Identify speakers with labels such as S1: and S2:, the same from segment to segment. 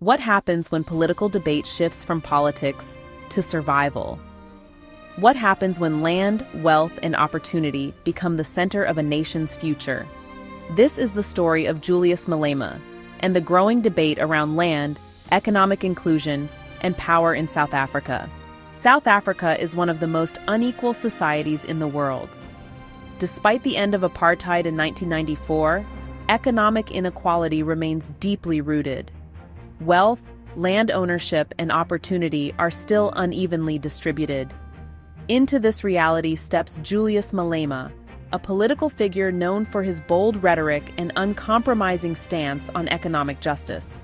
S1: What happens when political debate shifts from politics to survival? What happens when land, wealth, and opportunity become the center of a nation's future? This is the story of Julius Malema and the growing debate around land, economic inclusion, and power in South Africa. South Africa is one of the most unequal societies in the world. Despite the end of apartheid in 1994, economic inequality remains deeply rooted. Wealth, land ownership, and opportunity are still unevenly distributed. Into this reality steps Julius Malema, a political figure known for his bold rhetoric and uncompromising stance on economic justice.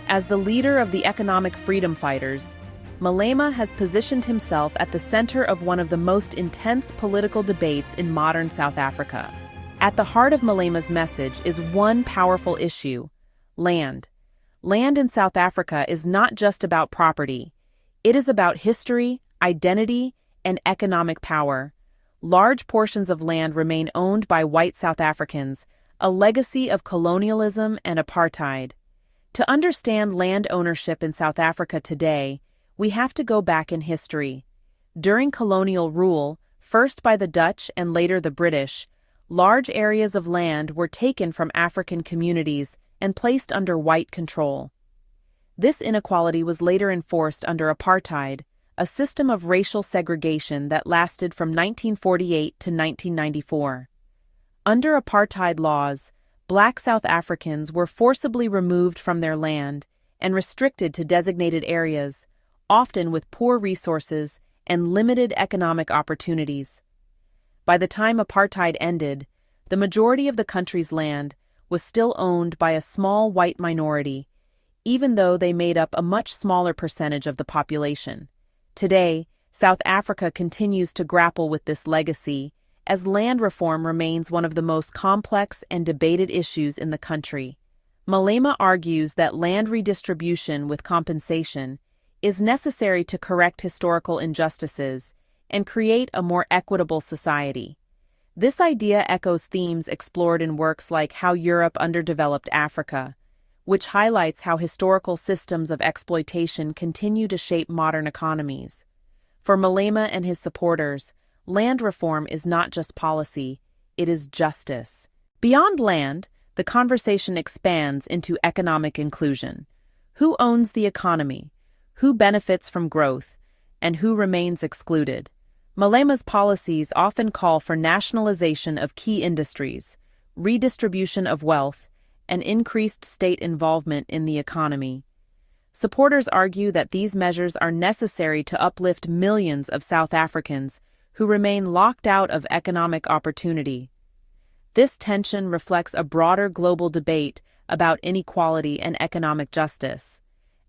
S1: As the leader of the economic freedom fighters, Malema has positioned himself at the center of one of the most intense political debates in modern South Africa. At the heart of Malema's message is one powerful issue: land. Land in South Africa is not just about property. It is about history, identity, and economic power. Large portions of land remain owned by white South Africans, a legacy of colonialism and apartheid. To understand land ownership in South Africa today, we have to go back in history. During colonial rule, first by the Dutch and later the British, large areas of land were taken from African communities and placed under white control. This inequality was later enforced under apartheid, a system of racial segregation that lasted from 1948 to 1994. Under apartheid laws, Black South Africans were forcibly removed from their land and restricted to designated areas, often with poor resources and limited economic opportunities. By the time apartheid ended, the majority of the country's land was still owned by a small white minority, even though they made up a much smaller percentage of the population. Today, South Africa continues to grapple with this legacy, as land reform remains one of the most complex and debated issues in the country. Malema argues that land redistribution with compensation is necessary to correct historical injustices and create a more equitable society. This idea echoes themes explored in works like How Europe Underdeveloped Africa, which highlights how historical systems of exploitation continue to shape modern economies. For Malema and his supporters, land reform is not just policy, it is justice. Beyond land, the conversation expands into economic inclusion. Who owns the economy? Who benefits from growth, and who remains excluded? Malema's policies often call for nationalization of key industries, redistribution of wealth, and increased state involvement in the economy. Supporters argue that these measures are necessary to uplift millions of South Africans who remain locked out of economic opportunity. This tension reflects a broader global debate about inequality and economic justice.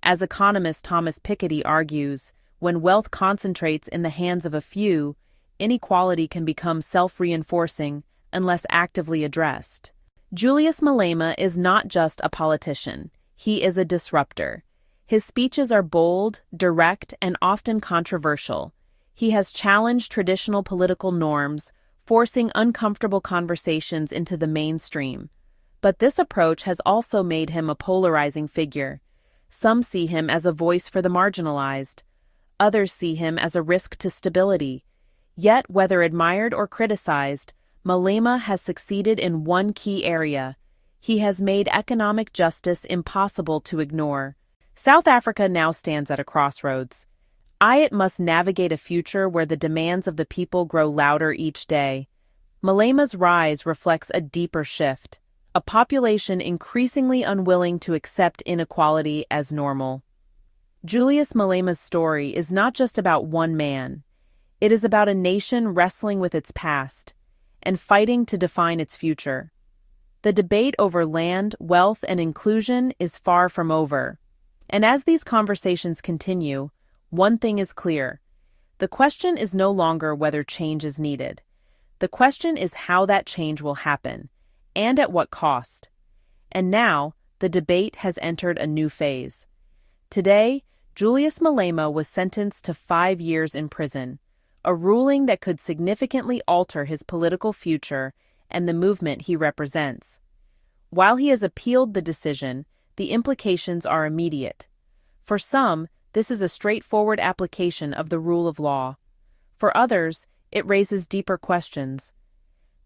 S1: As economist Thomas Piketty argues, when wealth concentrates in the hands of a few, inequality can become self-reinforcing unless actively addressed. Julius Malema is not just a politician, he is a disruptor. His speeches are bold, direct, and often controversial. He has challenged traditional political norms, forcing uncomfortable conversations into the mainstream. But this approach has also made him a polarizing figure. Some see him as a voice for the marginalized. Others see him as a risk to stability. Yet, whether admired or criticized, Malema has succeeded in one key area. He has made economic justice impossible to ignore. South Africa now stands at a crossroads. It must navigate a future where the demands of the people grow louder each day. Malema's rise reflects a deeper shift, a population increasingly unwilling to accept inequality as normal. Julius Malema's story is not just about one man. It is about a nation wrestling with its past and fighting to define its future. The debate over land, wealth, and inclusion is far from over. And as these conversations continue, one thing is clear. The question is no longer whether change is needed. The question is how that change will happen, and at what cost. And now, the debate has entered a new phase. Today, Julius Malema was sentenced to 5 years in prison, a ruling that could significantly alter his political future and the movement he represents. While he has appealed the decision, the implications are immediate. For some, this is a straightforward application of the rule of law. For others, it raises deeper questions.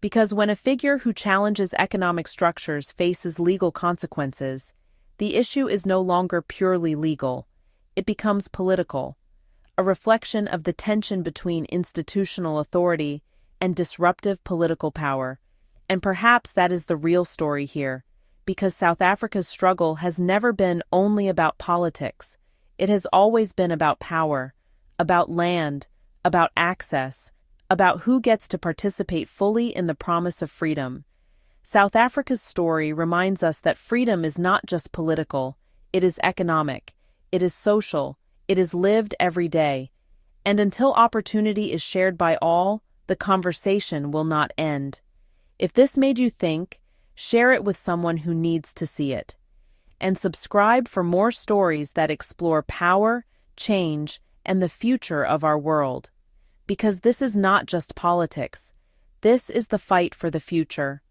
S1: Because when a figure who challenges economic structures faces legal consequences, the issue is no longer purely legal. It becomes political, a reflection of the tension between institutional authority and disruptive political power. And perhaps that is the real story here, because South Africa's struggle has never been only about politics. It has always been about power, about land, about access, about who gets to participate fully in the promise of freedom. South Africa's story reminds us that freedom is not just political, it is economic, it is social, it is lived every day. And until opportunity is shared by all, the conversation will not end. If this made you think, share it with someone who needs to see it. And subscribe for more stories that explore power, change, and the future of our world. Because this is not just politics. This is the fight for the future.